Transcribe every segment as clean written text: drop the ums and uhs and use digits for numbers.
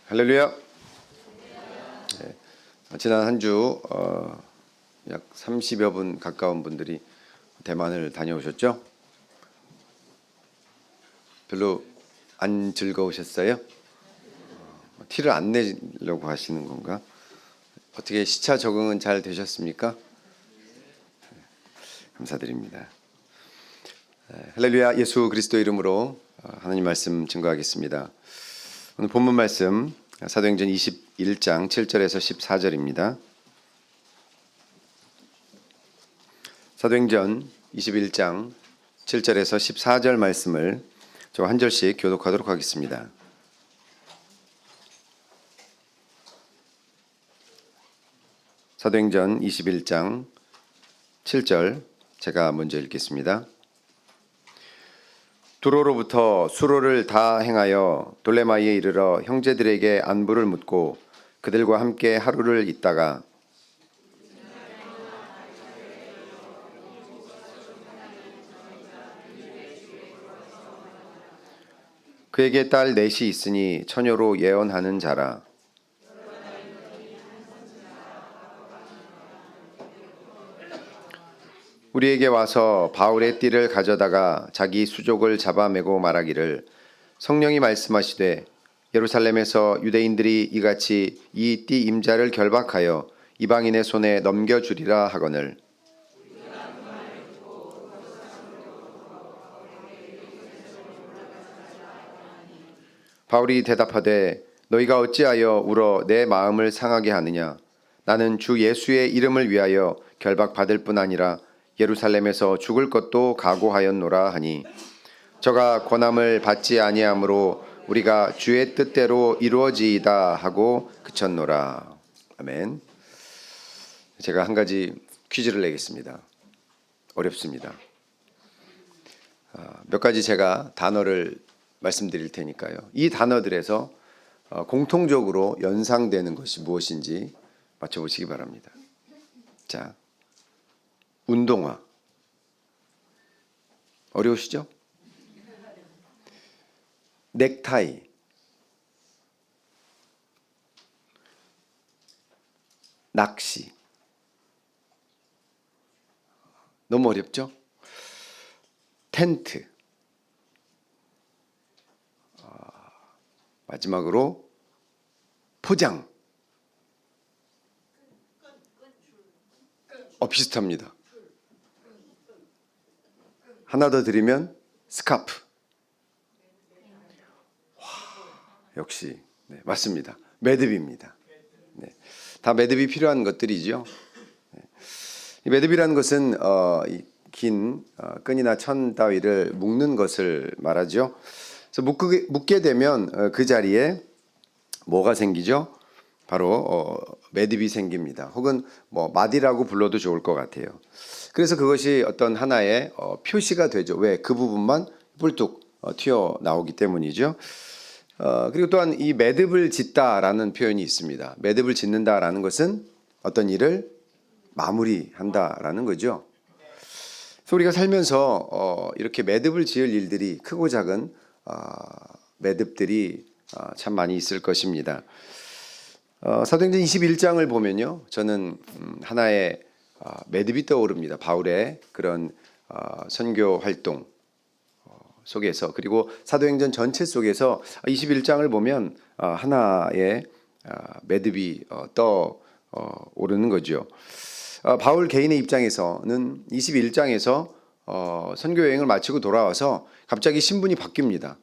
할렐루야. 네, 지난 한 주 약 30여 분 가까운 분들이 대만을 다녀오셨죠? 별로 안 즐거우셨어요? 티를 안 내려고 하시는 건가? 어떻게 시차 적응은 잘 되셨습니까? 감사드립니다. 할렐루야. 예수 그리스도 이름으로 하나님 말씀 증거하겠습니다. 오늘 본문 말씀 사도행전 21장 7절에서 14절입니다. 사도행전 21장 7절에서 14절 말씀을 저 한 절씩 교독하도록 하겠습니다. 사도행전 21장 7절 제가 먼저 읽겠습니다. 두로로부터 수로를 다 행하여 돌레마이에 이르러 형제들에게 안부를 묻고 그들과 함께 하루를 있다가 그에게 딸 넷이 있으니 처녀로 예언하는 자라. 우리에게 와서 바울의 띠를 가져다가 자기 수족을 잡아매고 말하기를 성령이 말씀하시되 예루살렘에서 유대인들이 이같이 이 띠 임자를 결박하여 이방인의 손에 넘겨주리라 하거늘 바울이 대답하되 너희가 어찌하여 울어 내 마음을 상하게 하느냐 나는 주 예수의 이름을 위하여 결박받을 뿐 아니라 예루살렘에서 죽을 것도 각오하였노라 하니 저가 권함을 받지 아니하므로 우리가 주의 뜻대로 이루어지이다 하고 그쳤노라. 아멘. 제가 한 가지 퀴즈를 내겠습니다. 어렵습니다. 몇 가지 제가 단어를 말씀드릴 테니까요. 이 단어들에서 공통적으로 연상되는 것이 무엇인지 맞춰보시기 바랍니다. 자, 운동화. 어려우시죠? 넥타이. 낚시. 너무 어렵죠? 텐트. 마지막으로 포장. 비슷합니다. 하나 더 드리면 스카프. 와, 역시 네, 맞습니다. 매듭입니다. 네, 다 매듭이 필요한 것들이죠. 네. 이 매듭이라는 것은 긴 끈이나 천 따위를 묶는 것을 말하죠. 그래서 묶게 되면 그 자리에 뭐가 생기죠? 바로 매듭이 생깁니다. 혹은 뭐 마디라고 불러도 좋을 것 같아요. 그래서 그것이 어떤 하나의 표시가 되죠. 왜? 그 부분만 뿔뚝 튀어나오기 때문이죠. 그리고 또한 이 매듭을 짓다라는 표현이 있습니다. 매듭을 짓는다라는 것은 어떤 일을 마무리한다라는 거죠. 그래서 우리가 살면서 이렇게 매듭을 지을 일들이 크고 작은 매듭들이 참 많이 있을 것입니다. 사도행전 21장을 보면요, 저는 하나의 매듭이 떠오릅니다. 바울의 그런 선교 활동 속에서, 그리고 사도행전 전체 속에서 21장을 보면 하나의 매듭이 떠오르는 거죠. 바울 개인의 입장에서는 21장에서 선교 여행을 마치고 돌아와서 갑자기 신분이 바뀝니다.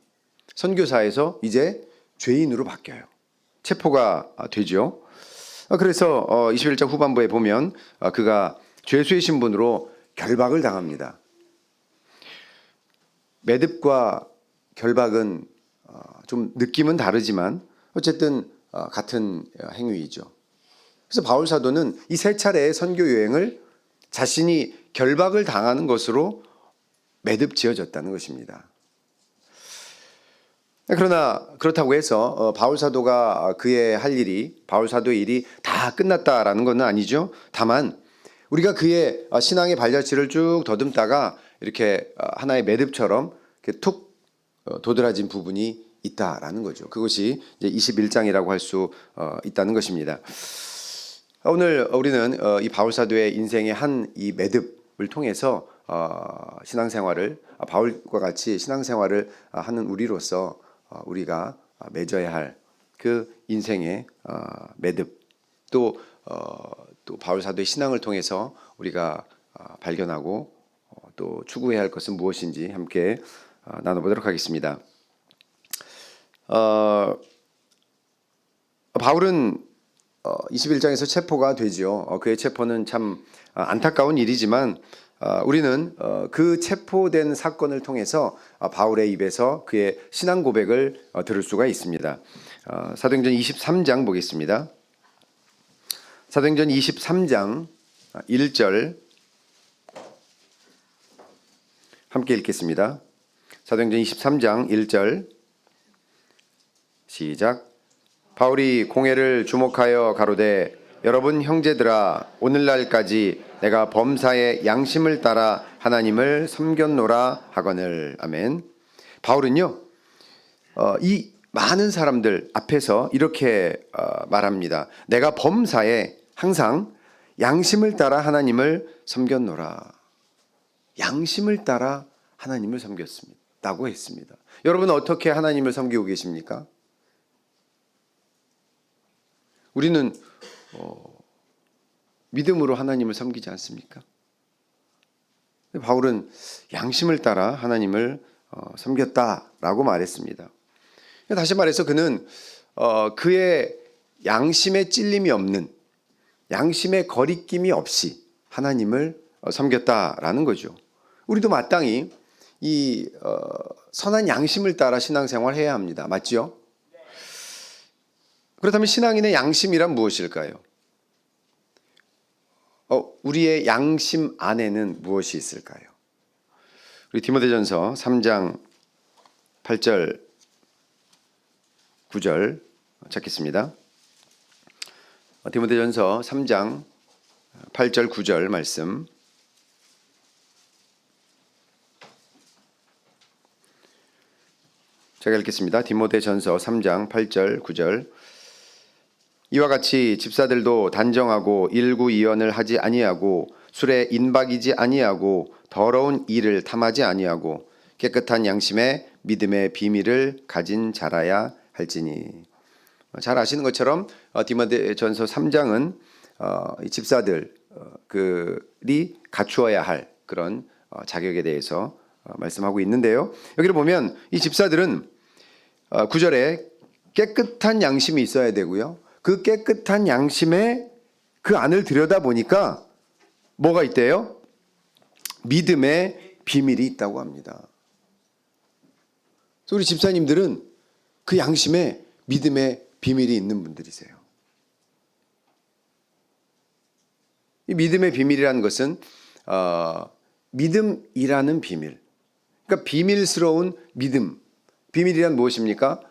선교사에서 이제 죄인으로 바뀌어요. 체포가 되죠. 그래서 21장 후반부에 보면 그가 죄수의 신분으로 결박을 당합니다. 매듭과 결박은 좀 느낌은 다르지만 어쨌든 같은 행위이죠. 그래서 바울 사도는 이 세 차례의 선교 여행을 자신이 결박을 당하는 것으로 매듭 지어졌다는 것입니다. 그러나 그렇다고 해서 바울 사도가 그의 할 일이, 바울 사도의 일이 다 끝났다라는 것은 아니죠. 다만 우리가 그의 신앙의 발자취를 쭉 더듬다가 이렇게 하나의 매듭처럼 이렇게 툭 도드라진 부분이 있다라는 거죠. 그것이 이제 21장이라고 할 수 있다는 것입니다. 오늘 우리는 이 바울 사도의 인생의 한 이 매듭을 통해서 신앙생활을 바울과 같이 신앙생활을 하는 우리로서 우리가 맺어야 할 그 인생의 매듭 또 바울 사도의 신앙을 통해서 우리가 발견하고 또 추구해야 할 것은 무엇인지 함께 나눠보도록 하겠습니다. 바울은 21장에서 체포가 되죠. 그의 체포는 참 안타까운 일이지만 우리는 그 체포된 사건을 통해서 바울의 입에서 그의 신앙 고백을 들을 수가 있습니다. 사도행전 23장 보겠습니다. 사도행전 23장 1절 함께 읽겠습니다. 사도행전 23장 1절 시작. 바울이 공회를 주목하여 가로되 여러분 형제들아 오늘날까지 내가 범사의 양심을 따라 하나님을 섬겼노라 하거늘. 아멘. 바울은요 이 많은 사람들 앞에서 이렇게 말합니다. 내가 범사에 항상 양심을 따라 하나님을 섬겼노라. 양심을 따라 하나님을 섬겼다고 했습니다. 여러분 어떻게 하나님을 섬기고 계십니까? 우리는 믿음으로 하나님을 섬기지 않습니까? 바울은 양심을 따라 하나님을 섬겼다라고 말했습니다. 다시 말해서 그는 그의 양심에 찔림이 없는 양심에 거리낌이 없이 하나님을 섬겼다라는 거죠. 우리도 마땅히 이 선한 양심을 따라 신앙생활을 해야 합니다. 맞죠? 그렇다면 신앙인의 양심이란 무엇일까요? 우리의 양심 안에는 무엇이 있을까요? 우리 디모데전서 3장 8절 9절 찾겠습니다. 디모데전서 3장 8절 9절 말씀 제가 읽겠습니다. 디모데전서 3장 8절 9절 이와 같이 집사들도 단정하고 일구이언을 하지 아니하고 술에 인박이지 아니하고 더러운 일을 탐하지 아니하고 깨끗한 양심에 믿음의 비밀을 가진 자라야 할지니. 잘 아시는 것처럼 디모데전서 3장은 집사들이 갖추어야 할 그런 자격에 대해서 말씀하고 있는데요. 여기를 보면 이 집사들은 9절에 깨끗한 양심이 있어야 되고요. 그 깨끗한 양심에 그 안을 들여다보니까 뭐가 있대요? 믿음의 비밀이 있다고 합니다. 그래서 우리 집사님들은 그 양심에 믿음의 비밀이 있는 분들이세요. 이 믿음의 비밀이라는 것은 믿음이라는 비밀. 그러니까 비밀스러운 믿음. 비밀이란 무엇입니까?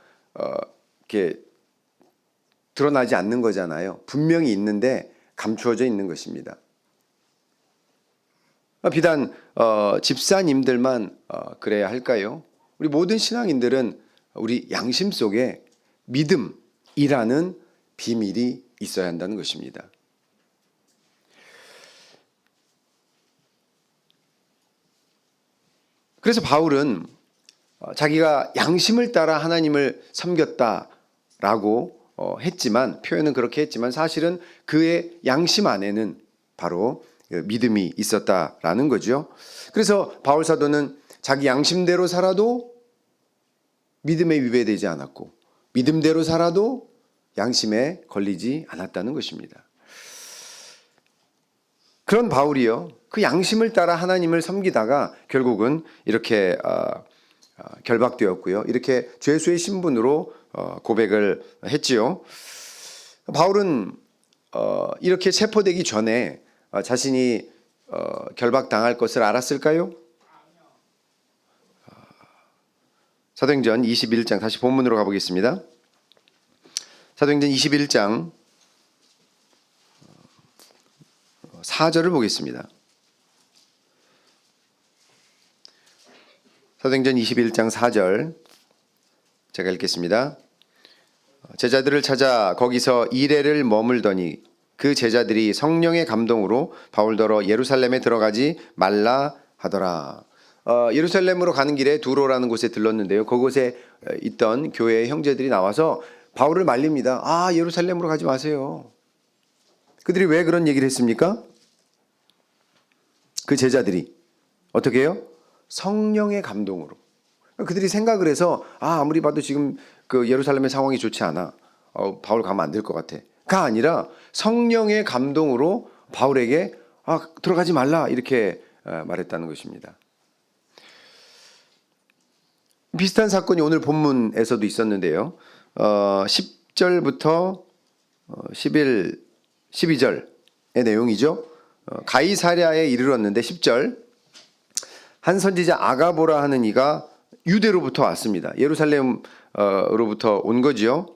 이렇게 드러나지 않는 거잖아요. 분명히 있는데 감추어져 있는 것입니다. 비단 집사님들만 그래야 할까요? 우리 모든 신앙인들은 우리 양심 속에 믿음이라는 비밀이 있어야 한다는 것입니다. 그래서 바울은 자기가 양심을 따라 하나님을 섬겼다라고 했지만 표현은 그렇게 했지만 사실은 그의 양심 안에는 바로 믿음이 있었다라는 거죠. 그래서 바울 사도는 자기 양심대로 살아도 믿음에 위배되지 않았고 믿음대로 살아도 양심에 걸리지 않았다는 것입니다. 그런 바울이요. 그 양심을 따라 하나님을 섬기다가 결국은 이렇게 결박되었고요. 이렇게 죄수의 신분으로 고백을 했지요. 바울은 이렇게 체포되기 전에 자신이 결박당할 것을 알았을까요? 사도행전 21장 다시 본문으로 가보겠습니다. 사도행전 21장 4절을 보겠습니다. 사도행전 21장 4절 제가 읽겠습니다. 제자들을 찾아 거기서 이레를 머물더니 그 제자들이 성령의 감동으로 바울더러 예루살렘에 들어가지 말라 하더라. 예루살렘으로 가는 길에 두로라는 곳에 들렀는데요. 그곳에 있던 교회의 형제들이 나와서 바울을 말립니다. 예루살렘으로 가지 마세요. 그들이 왜 그런 얘기를 했습니까? 그 제자들이 어떻게 해요? 성령의 감동으로. 그들이 생각을 해서 아무리 봐도 지금 그 예루살렘의 상황이 좋지 않아. 바울 가면 안 될 것 같아. 가 아니라 성령의 감동으로 바울에게 들어가지 말라 이렇게 말했다는 것입니다. 비슷한 사건이 오늘 본문에서도 있었는데요. 10절부터 12절의 내용이죠. 가이사랴에 이르렀는데 10절 한 선지자 아가보라 하는 이가 유대로부터 왔습니다. 예루살렘으로부터 온 거지요.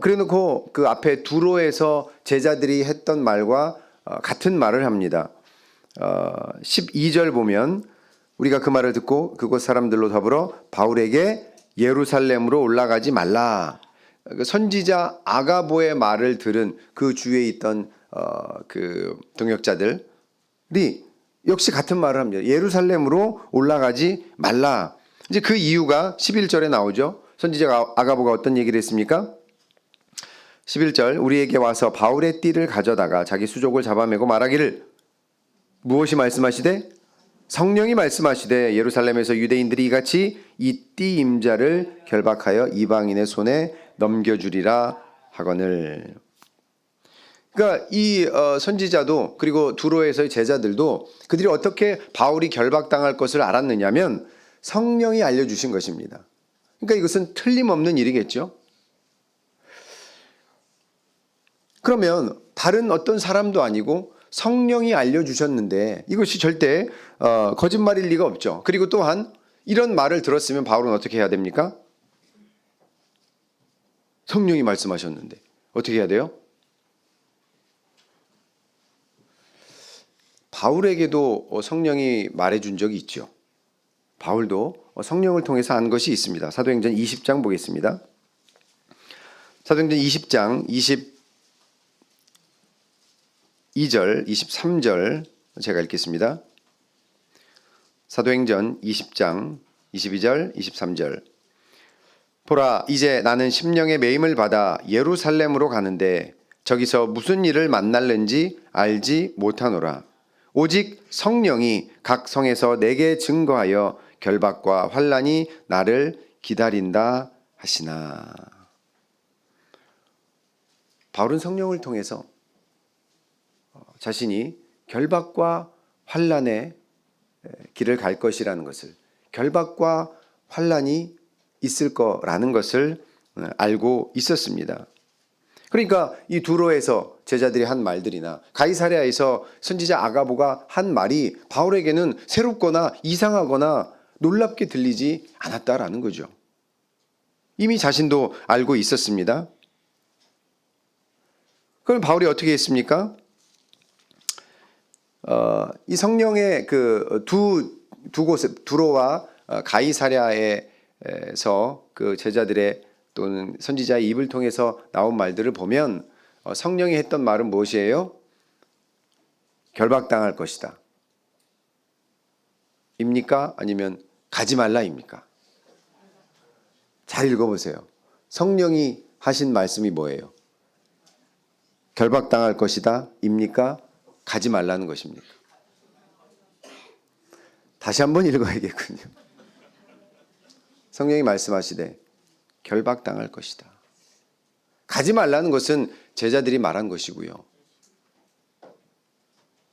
그래놓고 그 앞에 두로에서 제자들이 했던 말과 같은 말을 합니다. 12절 보면 우리가 그 말을 듣고 그곳 사람들로 더불어 바울에게 예루살렘으로 올라가지 말라. 선지자 아가보의 말을 들은 그 주위에 있던 그 동역자들이 역시 같은 말을 합니다. 예루살렘으로 올라가지 말라. 이제 그 이유가 11절에 나오죠. 선지자 아가보가 어떤 얘기를 했습니까? 11절 우리에게 와서 바울의 띠를 가져다가 자기 수족을 잡아매고 말하기를 무엇이 말씀하시되 성령이 말씀하시되 예루살렘에서 유대인들이 이같이 이 띠 임자를 결박하여 이방인의 손에 넘겨주리라 하거늘. 그러니까 이 선지자도 그리고 두로에서의 제자들도 그들이 어떻게 바울이 결박당할 것을 알았느냐면 성령이 알려주신 것입니다. 그러니까 이것은 틀림없는 일이겠죠. 그러면 다른 어떤 사람도 아니고 성령이 알려주셨는데 이것이 절대 거짓말일 리가 없죠. 그리고 또한 이런 말을 들었으면 바울은 어떻게 해야 됩니까? 성령이 말씀하셨는데 어떻게 해야 돼요? 바울에게도 성령이 말해준 적이 있죠. 바울도 성령을 통해서 안 것이 있습니다. 사도행전 20장 보겠습니다. 사도행전 20장 22절, 23절 제가 읽겠습니다. 사도행전 20장 22절, 23절 보라 이제 나는 심령의 매임을 받아 예루살렘으로 가는데 저기서 무슨 일을 만날는지 알지 못하노라. 오직 성령이 각 성에서 내게 증거하여 결박과 환난이 나를 기다린다 하시나. 바울은 성령을 통해서 자신이 결박과 환난의 길을 갈 것이라는 것을, 결박과 환난이 있을 거라는 것을 알고 있었습니다. 그러니까 이 두로에서 제자들이 한 말들이나 가이사랴에서 선지자 아가보가 한 말이 바울에게는 새롭거나 이상하거나 놀랍게 들리지 않았다라는 거죠. 이미 자신도 알고 있었습니다. 그럼 바울이 어떻게 했습니까? 이 성령의 그 두 곳에 두로와 가이사랴에서 그 제자들의 또는 선지자의 입을 통해서 나온 말들을 보면 성령이 했던 말은 무엇이에요? 결박당할 것이다. 입니까? 아니면 가지 말라입니까? 잘 읽어보세요. 성령이 하신 말씀이 뭐예요? 결박당할 것이다. 입니까? 가지 말라는 것입니까? 다시 한번 읽어야겠군요. 성령이 말씀하시되 결박당할 것이다. 가지 말라는 것은 제자들이 말한 것이고요.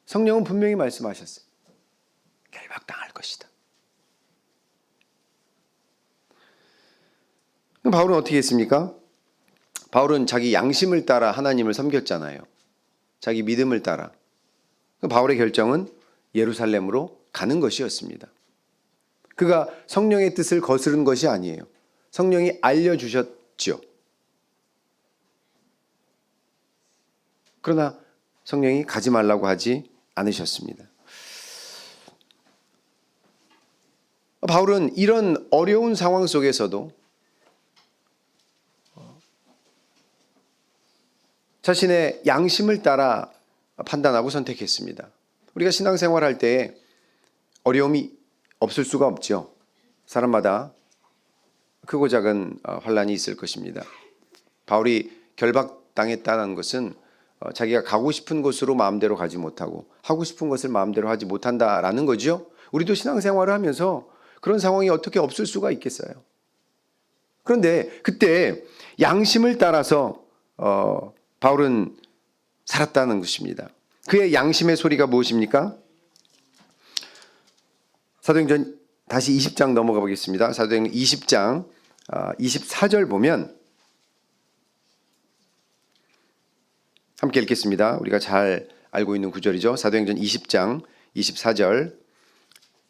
성령은 분명히 말씀하셨어요. 결박당할 것이다. 그럼 바울은 어떻게 했습니까? 바울은 자기 양심을 따라 하나님을 섬겼잖아요. 자기 믿음을 따라. 바울의 결정은 예루살렘으로 가는 것이었습니다. 그가 성령의 뜻을 거스른 것이 아니에요. 성령이 알려주셨죠. 그러나 성령이 가지 말라고 하지 않으셨습니다. 바울은 이런 어려운 상황 속에서도 자신의 양심을 따라 판단하고 선택했습니다. 우리가 신앙생활할 때 어려움이 없을 수가 없죠. 사람마다 크고 작은 환란이 있을 것입니다. 바울이 결박당했다는 것은 자기가 가고 싶은 곳으로 마음대로 가지 못하고 하고 싶은 것을 마음대로 하지 못한다라는 거죠. 우리도 신앙생활을 하면서 그런 상황이 어떻게 없을 수가 있겠어요. 그런데 그때 양심을 따라서 바울은 살았다는 것입니다. 그의 양심의 소리가 무엇입니까? 사도행전 다시 20장 넘어가 보겠습니다. 사도행전 20장 24절 보면 함께 읽겠습니다. 우리가 잘 알고 있는 구절이죠. 사도행전 20장 24절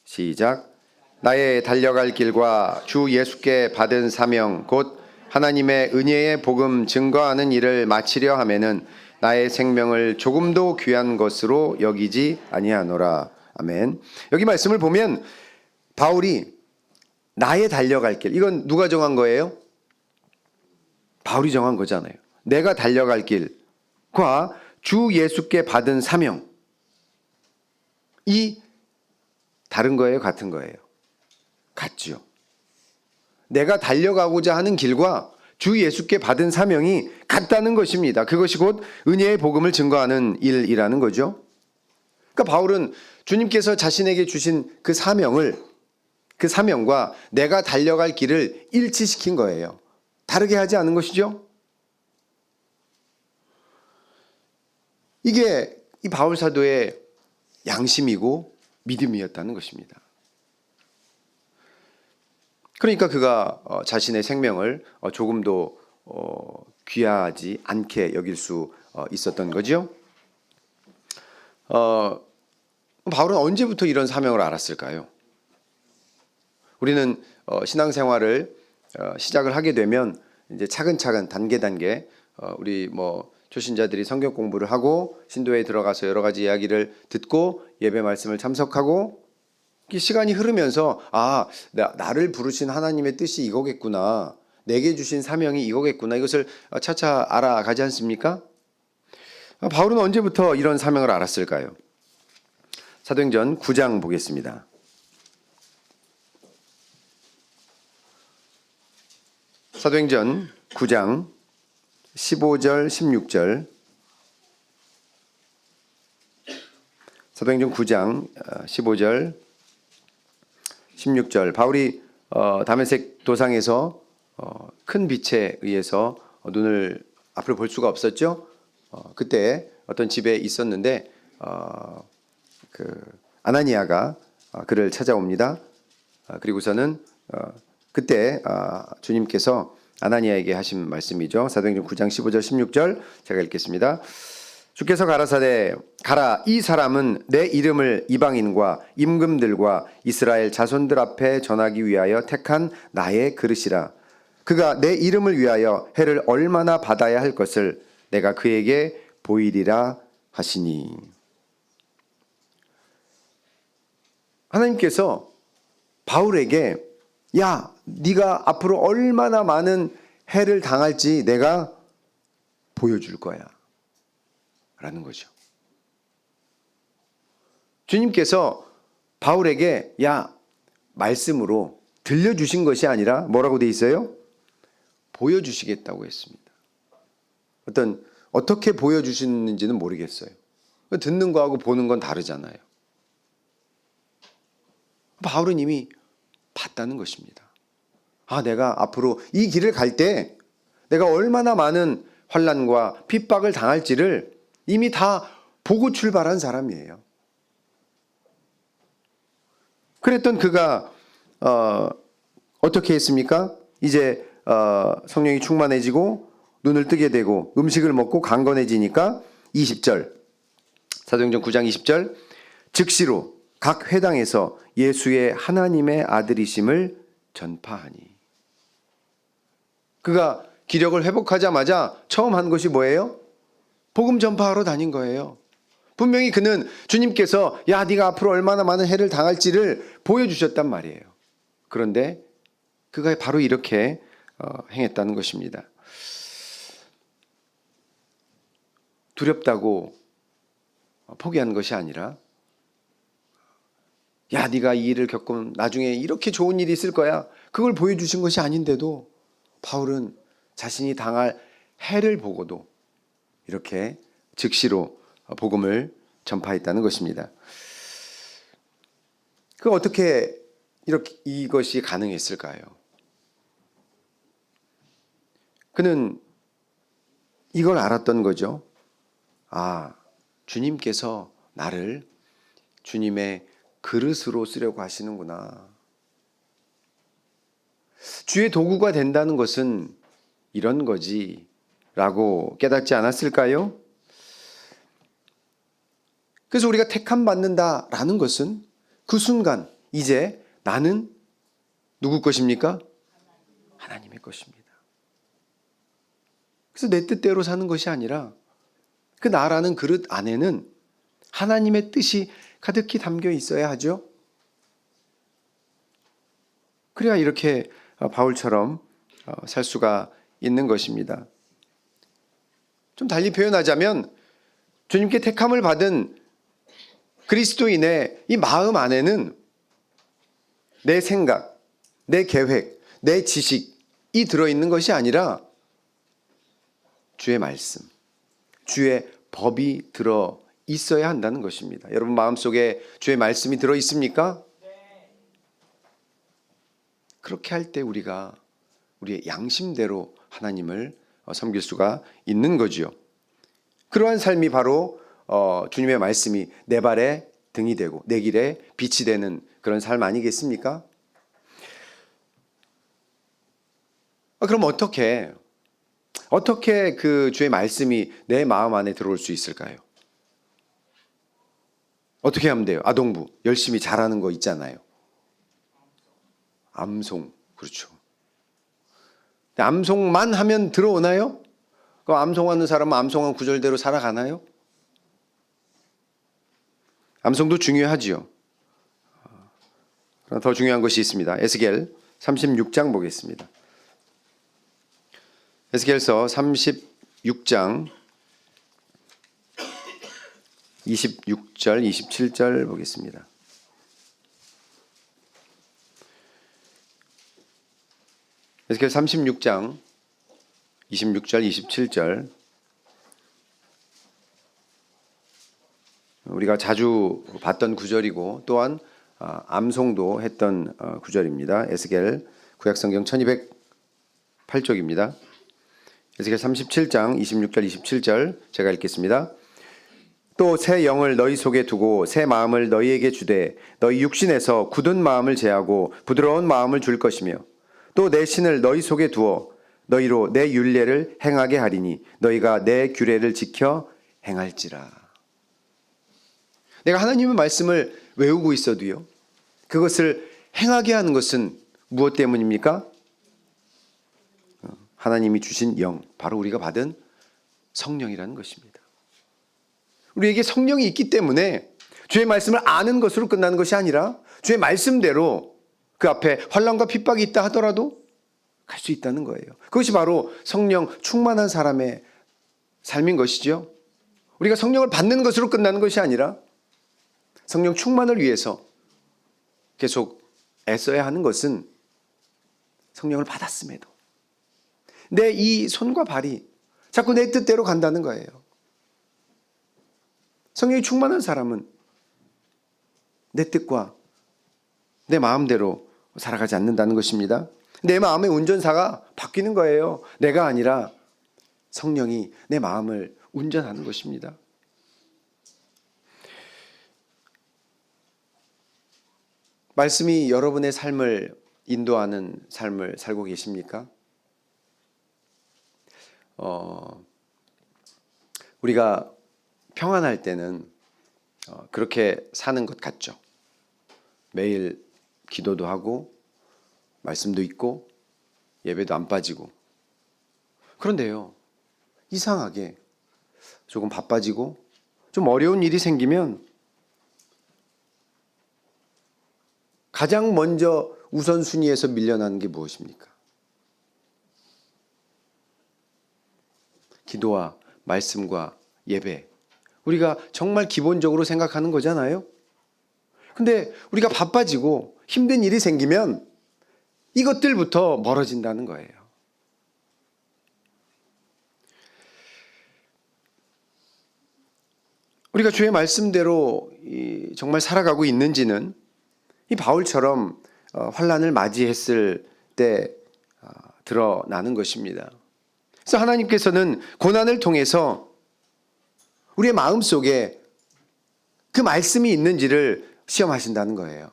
시작. 나의 달려갈 길과 주 예수께 받은 사명 곧 하나님의 은혜의 복음 증거하는 일을 마치려 하면은 나의 생명을 조금도 귀한 것으로 여기지 아니하노라. 아멘. 여기 말씀을 보면 바울이 나의 달려갈 길, 이건 누가 정한 거예요? 바울이 정한 거잖아요. 내가 달려갈 길과 주 예수께 받은 사명, 이 다른 거예요? 같은 거예요? 같죠. 내가 달려가고자 하는 길과 주 예수께 받은 사명이 같다는 것입니다. 그것이 곧 은혜의 복음을 증거하는 일이라는 거죠. 그러니까 바울은 주님께서 자신에게 주신 그 사명과 내가 달려갈 길을 일치시킨 거예요. 다르게 하지 않은 것이죠. 이게 이 바울 사도의 양심이고 믿음이었다는 것입니다. 그러니까 그가 자신의 생명을 조금도 귀하지 않게 여길 수 있었던 거죠. 바울은 언제부터 이런 사명을 알았을까요? 우리는 신앙생활을 시작을 하게 되면 이제 차근차근 단계 우리 초신자들이 성경 공부를 하고 신도에 들어가서 여러 가지 이야기를 듣고 예배 말씀을 참석하고 시간이 흐르면서 나를 부르신 하나님의 뜻이 이거겠구나, 내게 주신 사명이 이거겠구나, 이것을 차차 알아가지 않습니까? 바울은 언제부터 이런 사명을 알았을까요? 사도행전 9장 보겠습니다. 사도행전 9장 15절 16절. 사도행전 9장 15절 16절. 바울이 다메섹 도상에서 큰 빛에 의해서 눈을 앞으로 볼 수가 없었죠. 그때 어떤 집에 있었는데 아나니아가 그를 찾아옵니다. 그리고서는 그때 주님께서 아나니아에게 하신 말씀이죠. 사도행전 9장 15절 16절 제가 읽겠습니다. 주께서 가라사대 가라, 이 사람은 내 이름을 이방인과 임금들과 이스라엘 자손들 앞에 전하기 위하여 택한 나의 그릇이라. 그가 내 이름을 위하여 해를 얼마나 받아야 할 것을 내가 그에게 보이리라 하시니. 하나님께서 바울에게 네가 앞으로 얼마나 많은 해를 당할지 내가 보여줄 거야 라는 거죠. 주님께서 바울에게 말씀으로 들려주신 것이 아니라 뭐라고 돼 있어요? 보여주시겠다고 했습니다. 어떻게 보여주시는지는 모르겠어요. 듣는 거하고 보는 건 다르잖아요. 바울은 이미 봤다는 것입니다. 내가 앞으로 이 길을 갈 때 내가 얼마나 많은 환난과 핍박을 당할지를 이미 다 보고 출발한 사람이에요. 그랬던 그가 어떻게 했습니까? 이제 성령이 충만해지고 눈을 뜨게 되고 음식을 먹고 강건해지니까 20절 사도행전 9장 20절 즉시로 각 회당에서 예수의 하나님의 아들이심을 전파하니. 그가 기력을 회복하자마자 처음 한 것이 뭐예요? 복음 전파하러 다닌 거예요. 분명히 그는 주님께서 네가 앞으로 얼마나 많은 해를 당할지를 보여주셨단 말이에요. 그런데 그가 바로 이렇게 행했다는 것입니다. 두렵다고 포기한 것이 아니라 야, 네가 이 일을 겪으면 나중에 이렇게 좋은 일이 있을 거야. 그걸 보여주신 것이 아닌데도 바울은 자신이 당할 해를 보고도 이렇게 즉시로 복음을 전파했다는 것입니다. 그 어떻게 이렇게 이것이 가능했을까요? 그는 이걸 알았던 거죠. 아, 주님께서 나를 주님의 그릇으로 쓰려고 하시는구나. 주의 도구가 된다는 것은 이런 거지 라고 깨닫지 않았을까요? 그래서 우리가 택함 받는다라는 것은 그 순간 이제 나는 누구 것입니까? 하나님의 것입니다. 그래서 내 뜻대로 사는 것이 아니라 그 나라는 그릇 안에는 하나님의 뜻이 가득히 담겨 있어야 하죠. 그래야 이렇게 바울처럼 살 수가 있는 것입니다. 좀 달리 표현하자면 주님께 택함을 받은 그리스도인의 이 마음 안에는 내 생각, 내 계획, 내 지식이 들어있는 것이 아니라 주의 말씀, 주의 법이 들어 있어야 한다는 것입니다. 여러분 마음속에 주의 말씀이 들어 있습니까? 그렇게 할 때 우리가 우리의 양심대로 하나님을 섬길 수가 있는 거지요. 그러한 삶이 바로 주님의 말씀이 내 발에 등이 되고 내 길에 빛이 되는 그런 삶 아니겠습니까? 그럼 어떻게 그 주의 말씀이 내 마음 안에 들어올 수 있을까요? 어떻게 하면 돼요? 아동부 열심히 잘하는 거 있잖아요. 암송, 그렇죠. 암송만 하면 들어오나요? 그 암송하는 사람은 암송한 구절대로 살아가나요? 암송도 중요하지요. 그러나 더 중요한 것이 있습니다. 에스겔 36장 보겠습니다. 에스겔서 36장 26절, 27절 보겠습니다. 에스겔 36장 26절, 27절 우리가 자주 봤던 구절이고 또한 암송도 했던 구절입니다. 에스겔 구약성경 1208쪽입니다. 에스겔 37장 26절, 27절 제가 읽겠습니다. 또 새 영을 너희 속에 두고 새 마음을 너희에게 주되 너희 육신에서 굳은 마음을 제하고 부드러운 마음을 줄 것이며 또 내 신을 너희 속에 두어 너희로 내 율례를 행하게 하리니 너희가 내 규례를 지켜 행할지라. 내가 하나님의 말씀을 외우고 있어도요, 그것을 행하게 하는 것은 무엇 때문입니까? 하나님이 주신 영, 바로 우리가 받은 성령이라는 것입니다. 우리에게 성령이 있기 때문에 주의 말씀을 아는 것으로 끝나는 것이 아니라 주의 말씀대로 그 앞에 환난과 핍박이 있다 하더라도 갈 수 있다는 거예요. 그것이 바로 성령 충만한 사람의 삶인 것이죠. 우리가 성령을 받는 것으로 끝나는 것이 아니라 성령 충만을 위해서 계속 애써야 하는 것은 성령을 받았음에도 내 이 손과 발이 자꾸 내 뜻대로 간다는 거예요. 성령이 충만한 사람은 내 뜻과 내 마음대로 살아가지 않는다는 것입니다. 내 마음의 운전사가 바뀌는 거예요. 내가 아니라 성령이 내 마음을 운전하는 것입니다. 말씀이 여러분의 삶을 인도하는 삶을 살고 계십니까? 우리가 평안할 때는 그렇게 사는 것 같죠. 매일 기도도 하고 말씀도 있고 예배도 안 빠지고. 그런데요, 이상하게 조금 바빠지고 좀 어려운 일이 생기면 가장 먼저 우선순위에서 밀려나는 게 무엇입니까? 기도와 말씀과 예배. 우리가 정말 기본적으로 생각하는 거잖아요. 근데 우리가 바빠지고 힘든 일이 생기면 이것들부터 멀어진다는 거예요. 우리가 주의 말씀대로 정말 살아가고 있는지는 이 바울처럼 환난을 맞이했을 때 드러나는 것입니다. 그래서 하나님께서는 고난을 통해서 우리의 마음속에 그 말씀이 있는지를 시험하신다는 거예요.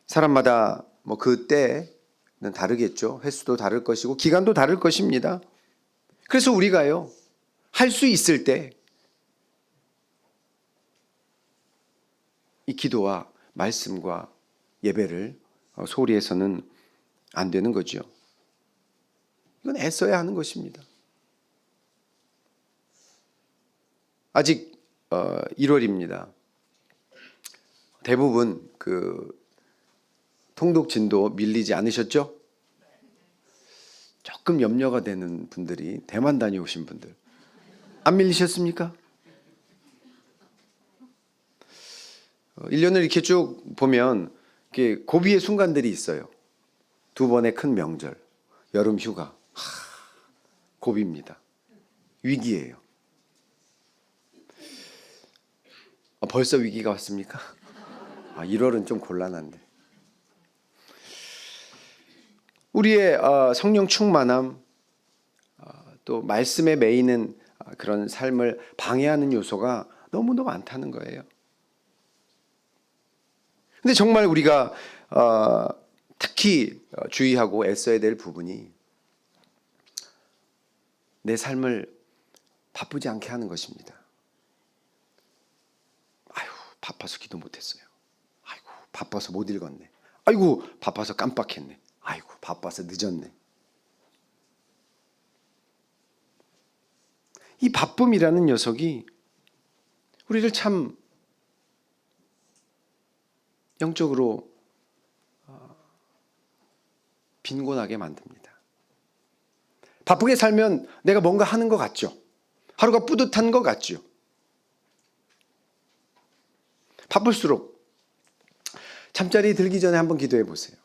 사람마다 그 때는 다르겠죠. 횟수도 다를 것이고 기간도 다를 것입니다. 그래서 우리가요, 할 수 있을 때 이 기도와 말씀과 예배를 소홀히 해서는 안 되는 거죠. 이건 애써야 하는 것입니다. 아직 1월입니다. 대부분 통독진도 밀리지 않으셨죠? 조금 염려가 되는 분들이 대만 다녀오신 분들 안 밀리셨습니까? 1년을 이렇게 쭉 보면 이렇게 고비의 순간들이 있어요. 2번의 큰 명절, 여름 휴가, 고비입니다. 위기예요. 벌써 위기가 왔습니까? 1월은 좀 곤란한데. 우리의 성령 충만함, 또 말씀에 매이는 그런 삶을 방해하는 요소가 너무너무 많다는 거예요. 근데 정말 우리가 특히 주의하고 애써야 될 부분이 내 삶을 바쁘지 않게 하는 것입니다. 아유, 바빠서 기도 못했어요. 아이고, 바빠서 못 읽었네. 아이고, 바빠서 깜빡했네. 아이고, 바빠서 늦었네. 이 바쁨이라는 녀석이 우리를 참 영적으로 빈곤하게 만듭니다. 바쁘게 살면 내가 뭔가 하는 것 같죠. 하루가 뿌듯한 것 같죠. 바쁠수록 잠자리 들기 전에 한번 기도해 보세요.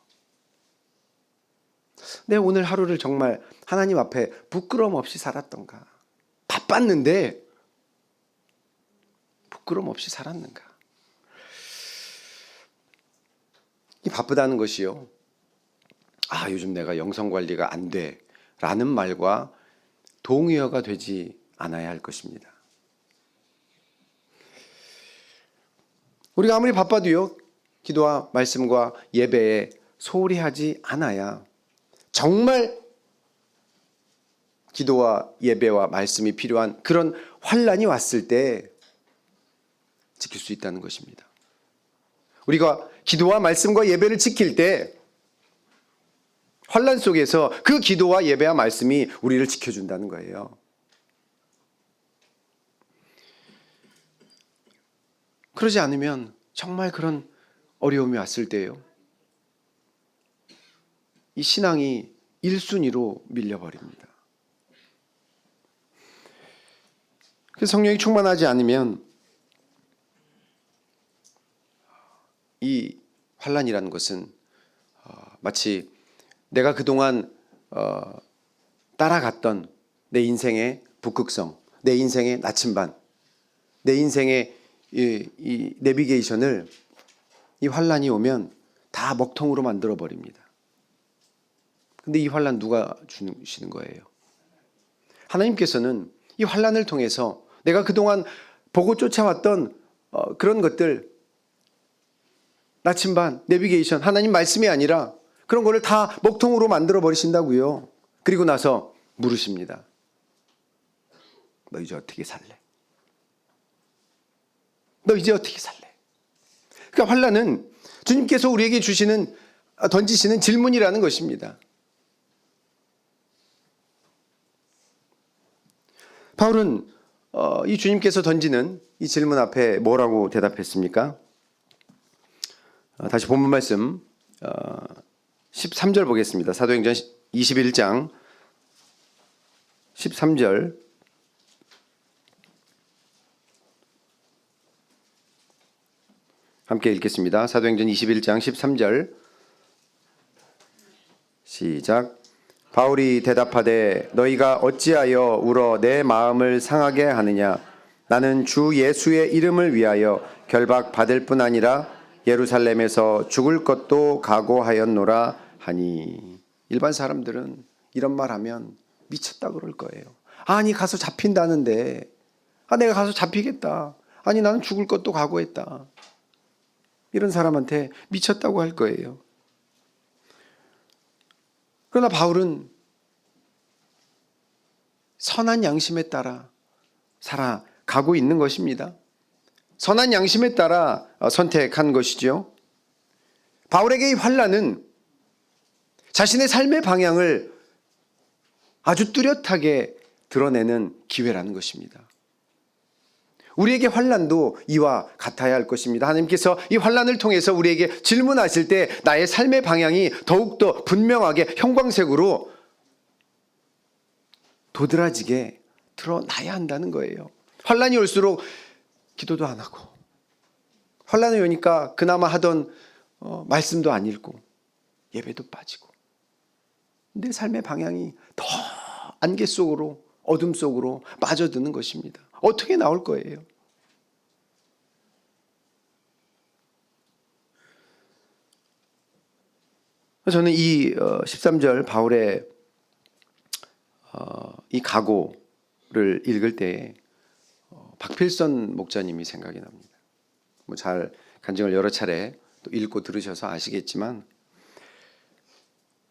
내가 오늘 하루를 정말 하나님 앞에 부끄러움 없이 살았던가? 바빴는데 부끄러움 없이 살았는가? 이 바쁘다는 것이요, 요즘 내가 영성 관리가 안 돼 라는 말과 동의어가 되지 않아야 할 것입니다. 우리가 아무리 바빠도요, 기도와 말씀과 예배에 소홀히 하지 않아야 정말 기도와 예배와 말씀이 필요한 그런 환난이 왔을 때 지킬 수 있다는 것입니다. 우리가 기도와 말씀과 예배를 지킬 때 환난 속에서 그 기도와 예배와 말씀이 우리를 지켜준다는 거예요. 그러지 않으면 정말 그런 어려움이 왔을 때요, 이 신앙이 1순위로 밀려버립니다. 그래서 성령이 충만하지 않으면 이 환난이라는 것은 마치 내가 그동안 따라갔던 내 인생의 북극성, 내 인생의 나침반, 내 인생의 이 내비게이션을 이 환난이 오면 다 먹통으로 만들어 버립니다. 근데 이 환난 누가 주시는 거예요? 하나님께서는 이 환난을 통해서 내가 그동안 보고 쫓아왔던 그런 것들, 나침반, 내비게이션, 하나님 말씀이 아니라 그런 거를 다 먹통으로 만들어 버리신다고요. 그리고 나서 물으십니다. 너 이제 어떻게 살래? 너 이제 어떻게 살래? 그러니까 환난은 주님께서 우리에게 던지시는 질문이라는 것입니다. 바울은 이 주님께서 던지는 이 질문 앞에 뭐라고 대답했습니까? 다시 본문 말씀 13절 보겠습니다. 사도행전 21장 13절 함께 읽겠습니다. 사도행전 21장 13절 시작. 바울이 대답하되 너희가 어찌하여 울어 내 마음을 상하게 하느냐. 나는 주 예수의 이름을 위하여 결박 받을 뿐 아니라 예루살렘에서 죽을 것도 각오하였노라 하니. 일반 사람들은 이런 말 하면 미쳤다 그럴 거예요. 아니 가서 잡힌다는데 내가 가서 잡히겠다. 아니 나는 죽을 것도 각오했다. 이런 사람한테 미쳤다고 할 거예요. 그러나 바울은 선한 양심에 따라 살아가고 있는 것입니다. 선한 양심에 따라 선택한 것이죠. 바울에게 이 환난은 자신의 삶의 방향을 아주 뚜렷하게 드러내는 기회라는 것입니다. 우리에게 환난도 이와 같아야 할 것입니다. 하나님께서 이 환난을 통해서 우리에게 질문하실 때 나의 삶의 방향이 더욱더 분명하게 형광색으로 도드라지게 드러나야 한다는 거예요. 환난이 올수록 기도도 안 하고, 환난이 오니까 그나마 하던 말씀도 안 읽고 예배도 빠지고, 내 삶의 방향이 더 안개 속으로, 어둠 속으로 빠져드는 것입니다. 어떻게 나올 거예요? 저는 이 13절 바울의 이 각오를 읽을 때 박필선 목자님이 생각이 납니다. 잘 간증을 여러 차례 또 읽고 들으셔서 아시겠지만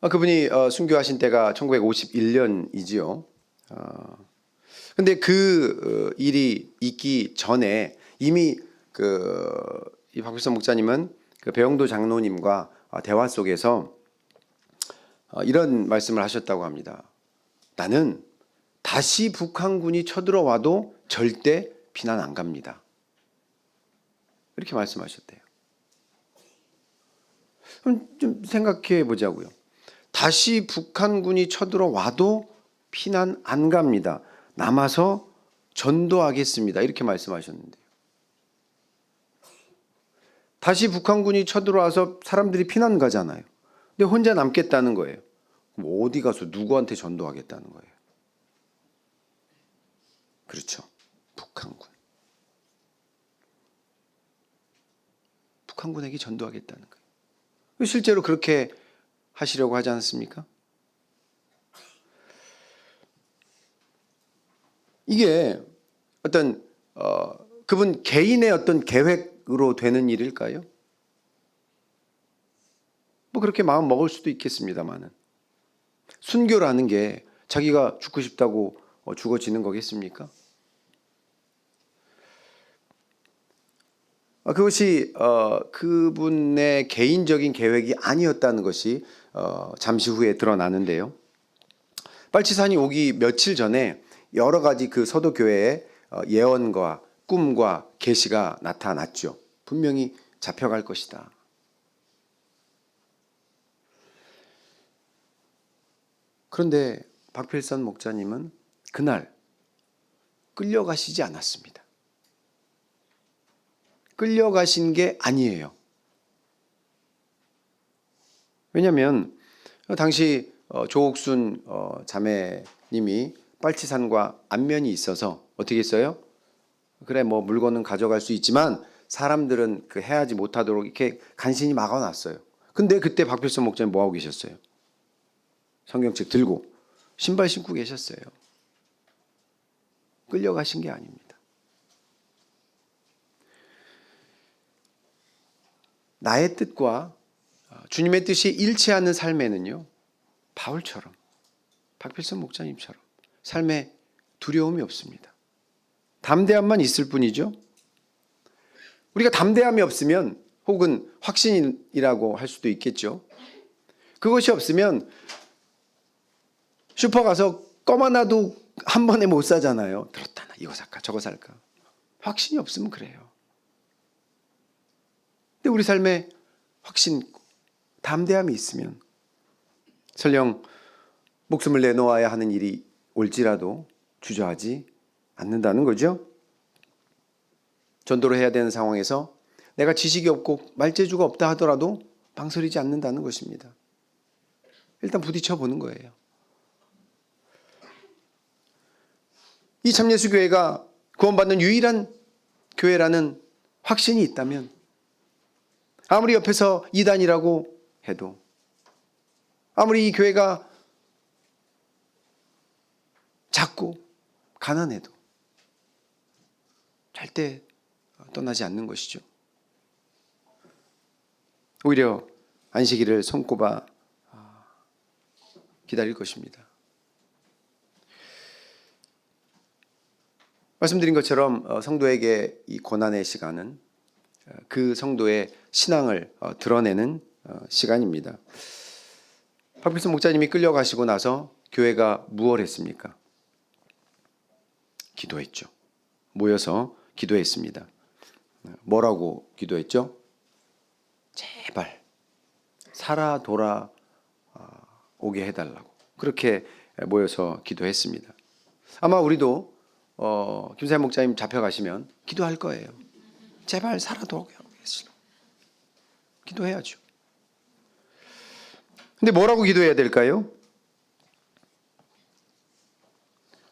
그분이 순교하신 때가 1951년이지요. 근데 그 일이 있기 전에 이미 이 박필선 목자님은 그 배영도 장로님과 대화 속에서 이런 말씀을 하셨다고 합니다. 나는 다시 북한군이 쳐들어와도 절대 피난 안 갑니다. 이렇게 말씀하셨대요. 그럼 좀 생각해 보자고요. 다시 북한군이 쳐들어와도 피난 안 갑니다. 남아서 전도하겠습니다. 이렇게 말씀하셨는데요. 다시 북한군이 쳐들어와서 사람들이 피난 가잖아요. 근데 혼자 남겠다는 거예요. 그럼 어디 가서 누구한테 전도하겠다는 거예요? 그렇죠. 북한군. 북한군에게 전도하겠다는 거예요. 실제로 그렇게 하시려고 하지 않았습니까? 이게 어떤 그분 개인의 어떤 계획으로 되는 일일까요? 뭐 그렇게 마음 먹을 수도 있겠습니다만은 순교라는 게 자기가 죽고 싶다고 죽어지는 거겠습니까? 그것이 그분의 개인적인 계획이 아니었다는 것이 잠시 후에 드러나는데요. 빨치산이 오기 며칠 전에 여러 가지 그 서도교회의 예언과 꿈과 계시가 나타났죠. 분명히 잡혀갈 것이다. 그런데 박필선 목자님은 그날 끌려가시지 않았습니다. 끌려가신 게 아니에요. 왜냐하면 당시 조옥순 자매님이 빨치산과 안면이 있어서 어떻게 했어요? 그래 뭐 물건은 가져갈 수 있지만 사람들은 그 해하지 못하도록 이렇게 간신히 막아놨어요. 근데 그때 박필선 목자님 뭐하고 계셨어요? 성경책 들고 신발 신고 계셨어요. 끌려가신 게 아닙니다. 나의 뜻과 주님의 뜻이 일치하는 삶에는요, 바울처럼, 박필선 목자님처럼 삶에 두려움이 없습니다. 담대함만 있을 뿐이죠. 우리가 담대함이 없으면 혹은 확신이라고 할 수도 있겠죠. 그것이 없으면 슈퍼 가서 껌 하나도 한 번에 못 사잖아요. 들었다 나 이거 살까 저거 살까. 확신이 없으면 그래요. 근데 우리 삶에 확신 있고 담대함이 있으면 설령 목숨을 내놓아야 하는 일이 올지라도 주저하지 않는다는 거죠. 전도를 해야 되는 상황에서 내가 지식이 없고 말재주가 없다 하더라도 망설이지 않는다는 것입니다. 일단 부딪혀 보는 거예요. 이 참예수교회가 구원받는 유일한 교회라는 확신이 있다면 아무리 옆에서 이단이라고 해도 아무리 이 교회가 작고 가난해도 절대 떠나지 않는 것이죠. 오히려 안식일을 손꼽아 기다릴 것입니다. 말씀드린 것처럼 성도에게 이 고난의 시간은 그 성도의 신앙을 드러내는 시간입니다. 박필선 목사님이 끌려가시고 나서 교회가 무엇 했습니까? 기도했죠. 모여서 기도했습니다. 뭐라고 기도했죠? 제발 살아 돌아 오게 해달라고 그렇게 모여서 기도했습니다. 아마 우리도 김사현 목사님 잡혀가시면 기도할 거예요. 제발 살아 돌아오게 하시라고 기도해야죠. 근데 뭐라고 기도해야 될까요?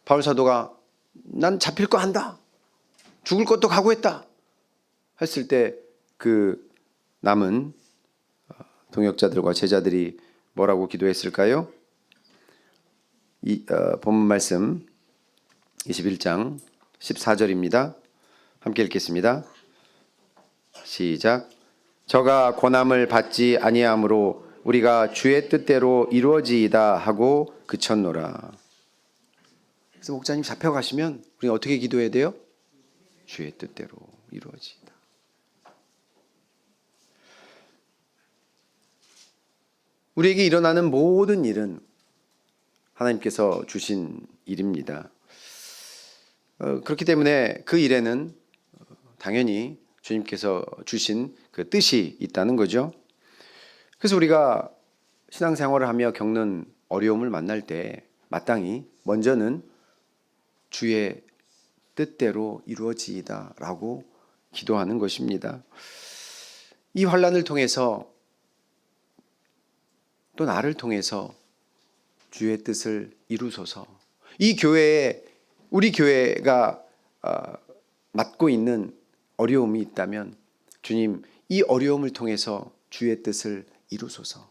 바울 사도가 난 잡힐 거 한다. 죽을 것도 각오했다. 했을 때 그 남은 동역자들과 제자들이 뭐라고 기도했을까요? 본문 말씀 21장 14절입니다. 함께 읽겠습니다. 시작. 저가 고난을 받지 아니함으로 우리가 주의 뜻대로 이루어지이다 하고 그쳤노라. 그래서 목사님 잡혀가시면 우리가 어떻게 기도해야 돼요? 주의 뜻대로 이루어지이다. 우리에게 일어나는 모든 일은 하나님께서 주신 일입니다. 그렇기 때문에 그 일에는 당연히 주님께서 주신 그 뜻이 있다는 거죠. 그래서 우리가 신앙생활을 하며 겪는 어려움을 만날 때 마땅히 먼저는 주의 뜻대로 이루어지이다 라고 기도하는 것입니다. 이 환난을 통해서 또 나를 통해서 주의 뜻을 이루소서. 이 교회에 우리 교회가 맡고 있는 어려움이 있다면 주님 이 어려움을 통해서 주의 뜻을 이루소서.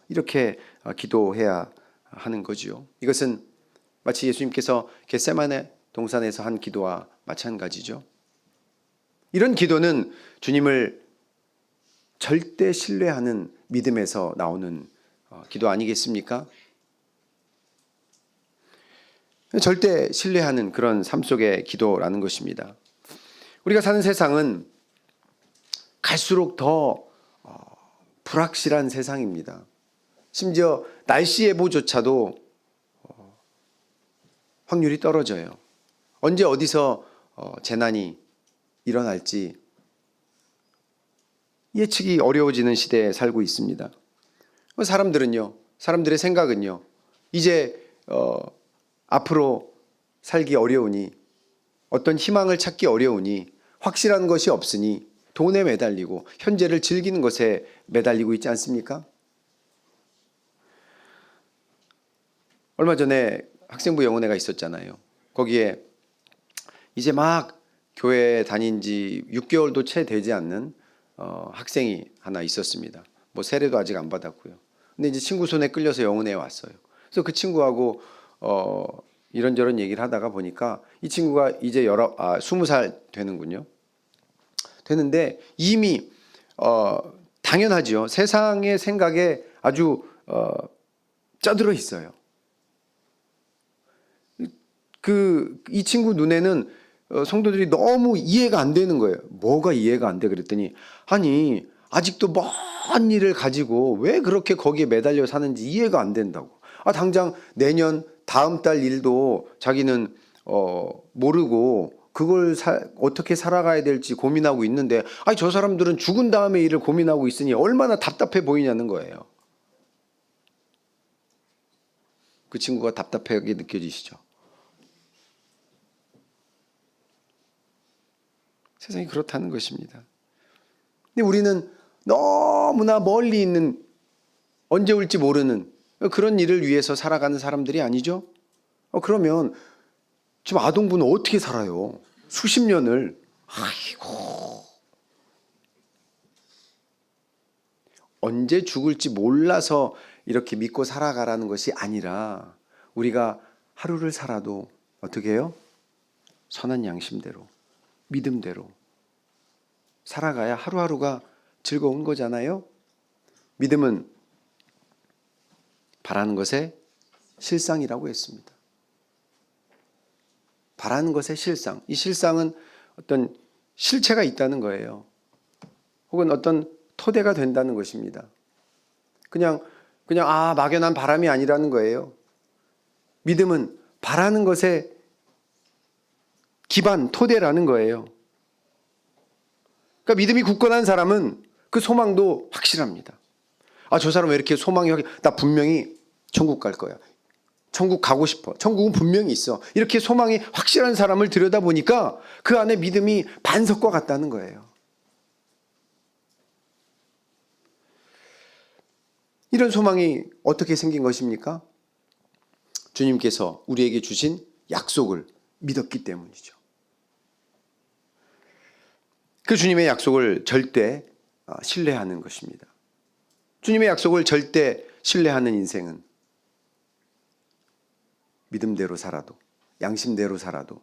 이렇게 기도해야 하는 거지요. 이것은 마치 예수님께서 겟세마네 동산에서 한 기도와 마찬가지죠. 이런 기도는 주님을 절대 신뢰하는 믿음에서 나오는 기도 아니겠습니까? 절대 신뢰하는 그런 삶 속의 기도라는 것입니다. 우리가 사는 세상은 갈수록 더 불확실한 세상입니다. 심지어 날씨 예보조차도 확률이 떨어져요. 언제 어디서 재난이 일어날지 예측이 어려워지는 시대에 살고 있습니다. 사람들의 생각은요, 이제 앞으로 살기 어려우니, 어떤 희망을 찾기 어려우니, 확실한 것이 없으니 돈에 매달리고 현재를 즐기는 것에 매달리고 있지 않습니까? 얼마 전에 학생부 영어회가 있었잖아요. 거기에 이제 막 교회 다닌 지 6개월도 채 되지 않는 학생이 하나 있었습니다. 뭐 세례도 아직 안 받았고요. 근데 이제 친구 손에 끌려서 영혼회에 왔어요. 그래서 그 친구하고 이런저런 얘기를 하다가 보니까 이 친구가 이제 20살 되는군요. 되는데 이미 당연하죠. 세상의 생각에 아주 쩌들어 있어요. 이 친구 눈에는 성도들이 너무 이해가 안 되는 거예요. 뭐가 이해가 안 돼? 그랬더니 아니 아직도 먼 일을 가지고 왜 그렇게 거기에 매달려 사는지 이해가 안 된다고. 당장 내년 다음 달 일도 자기는 모르고 그걸 어떻게 살아가야 될지 고민하고 있는데 저 사람들은 죽은 다음에 일을 고민하고 있으니 얼마나 답답해 보이냐는 거예요. 그 친구가 답답하게 느껴지시죠? 세상이 그렇다는 것입니다. 근데 우리는 너무나 멀리 있는, 언제 올지 모르는 그런 일을 위해서 살아가는 사람들이 아니죠? 그러면 지금 아동부는 어떻게 살아요? 수십 년을. 아이고. 언제 죽을지 몰라서 이렇게 믿고 살아가라는 것이 아니라 우리가 하루를 살아도 어떻게 해요? 선한 양심대로, 믿음대로 살아가야 하루하루가 즐거운 거잖아요. 믿음은 바라는 것의 실상이라고 했습니다. 바라는 것의 실상. 이 실상은 어떤 실체가 있다는 거예요. 혹은 어떤 토대가 된다는 것입니다. 그냥 막연한 바람이 아니라는 거예요. 믿음은 바라는 것의 기반, 토대라는 거예요. 그러니까 믿음이 굳건한 사람은 그 소망도 확실합니다. 저 사람 왜 이렇게 소망이 나 분명히 천국 갈 거야. 천국 가고 싶어. 천국은 분명히 있어. 이렇게 소망이 확실한 사람을 들여다보니까 그 안에 믿음이 반석과 같다는 거예요. 이런 소망이 어떻게 생긴 것입니까? 주님께서 우리에게 주신 약속을 믿었기 때문이죠. 그 주님의 약속을 절대 신뢰하는 것입니다. 주님의 약속을 절대 신뢰하는 인생은 믿음대로 살아도, 양심대로 살아도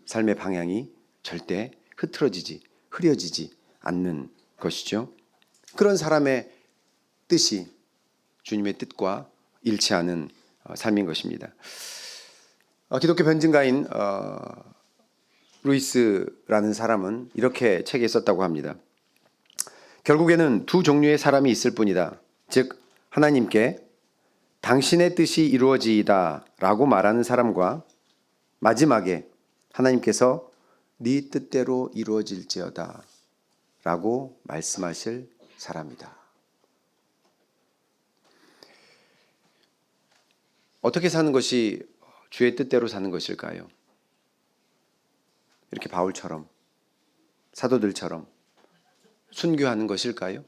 삶의 방향이 절대 흐려지지 않는 것이죠. 그런 사람의 뜻이 주님의 뜻과 일치하는 삶인 것입니다. 기독교 변증가인 루이스라는 사람은 이렇게 책에 썼다고 합니다. 결국에는 두 종류의 사람이 있을 뿐이다. 즉 하나님께 당신의 뜻이 이루어지이다 라고 말하는 사람과 마지막에 하나님께서 네 뜻대로 이루어질지어다 라고 말씀하실 사람이다. 어떻게 사는 것이 주의 뜻대로 사는 것일까요? 이렇게 바울처럼, 사도들처럼 순교하는 것일까요?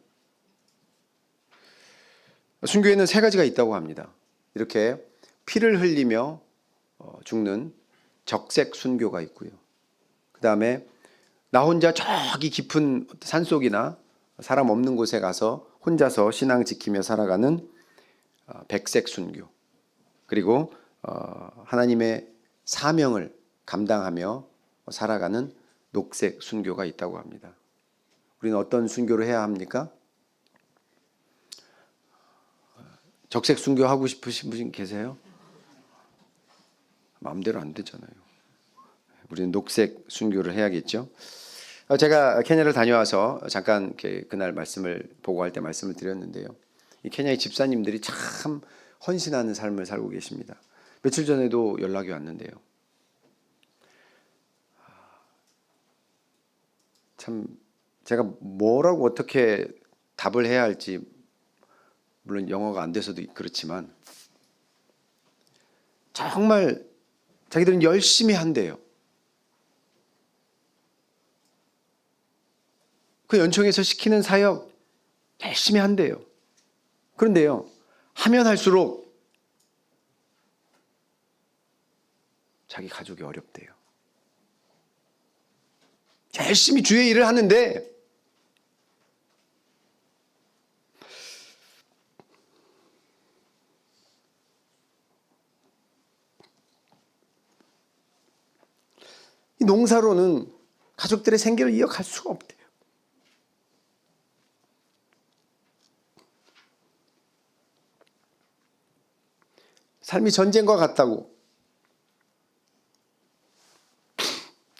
순교에는 세 가지가 있다고 합니다. 이렇게 피를 흘리며 죽는 적색 순교가 있고요. 그 다음에 나 혼자 저기 깊은 산속이나 사람 없는 곳에 가서 혼자서 신앙 지키며 살아가는 백색 순교. 그리고 하나님의 사명을 감당하며 살아가는 녹색 순교가 있다고 합니다. 우리는 어떤 순교를 해야 합니까? 적색 순교 하고 싶으신 분 계세요? 마음대로 안 되잖아요. 우리는 녹색 순교를 해야겠죠. 제가 케냐를 다녀와서 잠깐 그날 말씀을 보고할 때 말씀을 드렸는데요. 이 케냐의 집사님들이 참 헌신하는 삶을 살고 계십니다. 며칠 전에도 연락이 왔는데요. 참 제가 뭐라고 어떻게 답을 해야 할지, 물론 영어가 안 돼서도 그렇지만 정말 자기들은 열심히 한대요. 그 연총에서 시키는 사역 열심히 한대요. 그런데요, 하면 할수록 자기 가족이 어렵대요. 열심히 주의 일을 하는데 이 농사로는 가족들의 생계를 이어갈 수가 없대요. 삶이 전쟁과 같다고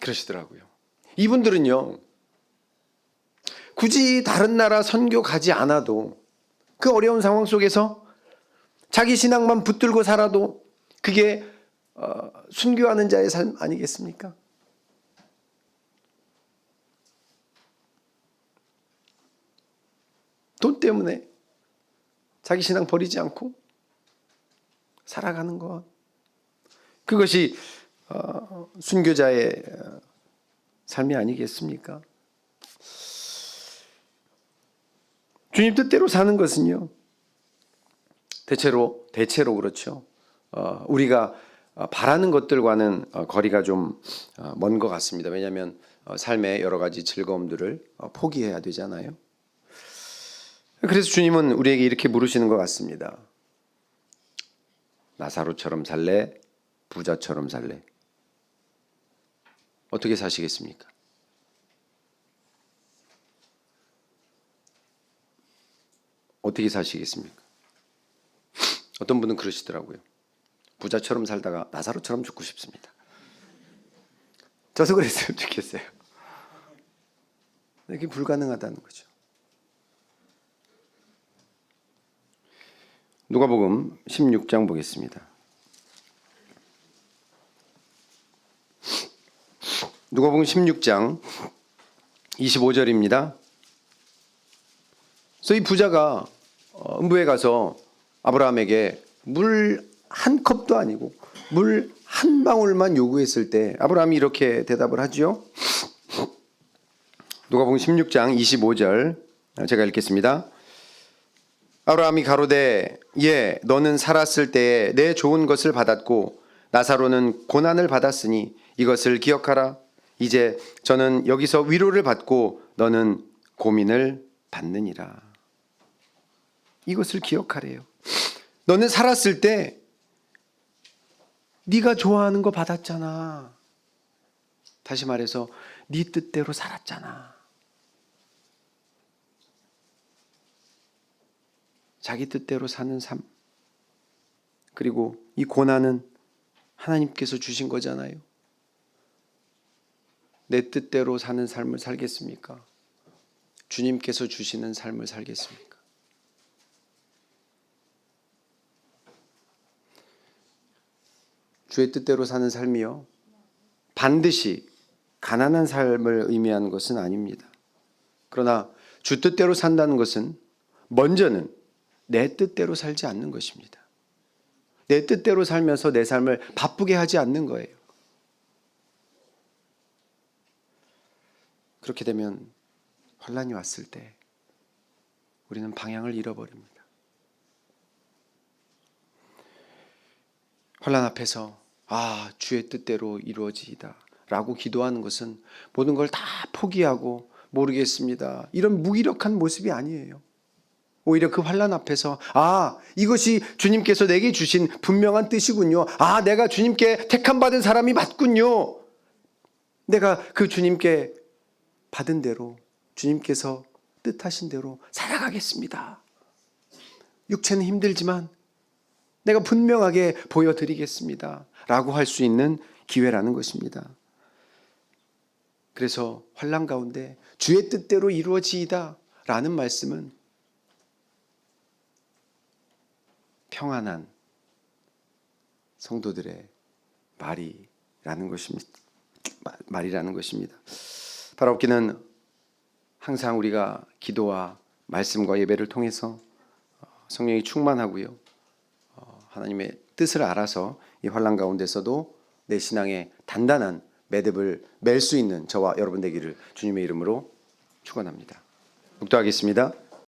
그러시더라고요. 이분들은요, 굳이 다른 나라 선교 가지 않아도 그 어려운 상황 속에서 자기 신앙만 붙들고 살아도 그게 순교하는 자의 삶 아니겠습니까? 돈 때문에 자기 신앙 버리지 않고 살아가는 것, 그것이 순교자의 삶이 아니겠습니까? 주님 뜻대로 사는 것은요, 대체로 그렇죠. 우리가 바라는 것들과는 거리가 좀 먼 것 같습니다. 왜냐하면 삶의 여러 가지 즐거움들을 포기해야 되잖아요. 그래서 주님은 우리에게 이렇게 물으시는 것 같습니다. 나사로처럼 살래? 부자처럼 살래? 어떻게 사시겠습니까? 어떻게 사시겠습니까? 어떤 분은 그러시더라고요. 부자처럼 살다가 나사로처럼 죽고 싶습니다. 저도 그랬으면 좋겠어요. 이게 불가능하다는 거죠. 누가복음 16장 보겠습니다. 누가복음 16장 25절입니다. 그래서 이 부자가 음부에 가서 아브라함에게 물 한 컵도 아니고 물 한 방울만 요구했을 때 아브라함이 이렇게 대답을 하죠. 누가복음 16장 25절 제가 읽겠습니다. 아브라함이 가로되 예 너는 살았을 때에 내 좋은 것을 받았고 나사로는 고난을 받았으니 이것을 기억하라. 이제 저는 여기서 위로를 받고 너는 고민을 받느니라. 이것을 기억하래요. 너는 살았을 때 네가 좋아하는 거 받았잖아. 다시 말해서 네 뜻대로 살았잖아. 자기 뜻대로 사는 삶. 그리고 이 고난은 하나님께서 주신 거잖아요. 내 뜻대로 사는 삶을 살겠습니까? 주님께서 주시는 삶을 살겠습니까? 주의 뜻대로 사는 삶이요, 반드시 가난한 삶을 의미하는 것은 아닙니다. 그러나 주 뜻대로 산다는 것은 먼저는 내 뜻대로 살지 않는 것입니다. 내 뜻대로 살면서 내 삶을 바쁘게 하지 않는 거예요. 그렇게 되면 환난이 왔을 때 우리는 방향을 잃어버립니다. 환난 앞에서 주의 뜻대로 이루어지이다 라고 기도하는 것은 모든 걸 다 포기하고 모르겠습니다, 이런 무기력한 모습이 아니에요. 오히려 그 환난 앞에서 이것이 주님께서 내게 주신 분명한 뜻이군요. 내가 주님께 택함 받은 사람이 맞군요. 내가 그 주님께 받은 대로, 주님께서 뜻하신 대로 살아가겠습니다. 육체는 힘들지만 내가 분명하게 보여드리겠습니다 라고 할 수 있는 기회라는 것입니다. 그래서 환난 가운데 주의 뜻대로 이루어지이다 라는 말씀은 평안한 성도들의 말이라는 것입니다. 바라옵기는 항상 우리가 기도와 말씀과 예배를 통해서 성령이 충만하고요, 하나님의 뜻을 알아서 이 환난 가운데서도 내 신앙의 단단한 매듭을 맬 수 있는 저와 여러분 되기를 주님의 이름으로 축원합니다. 묵도하겠습니다.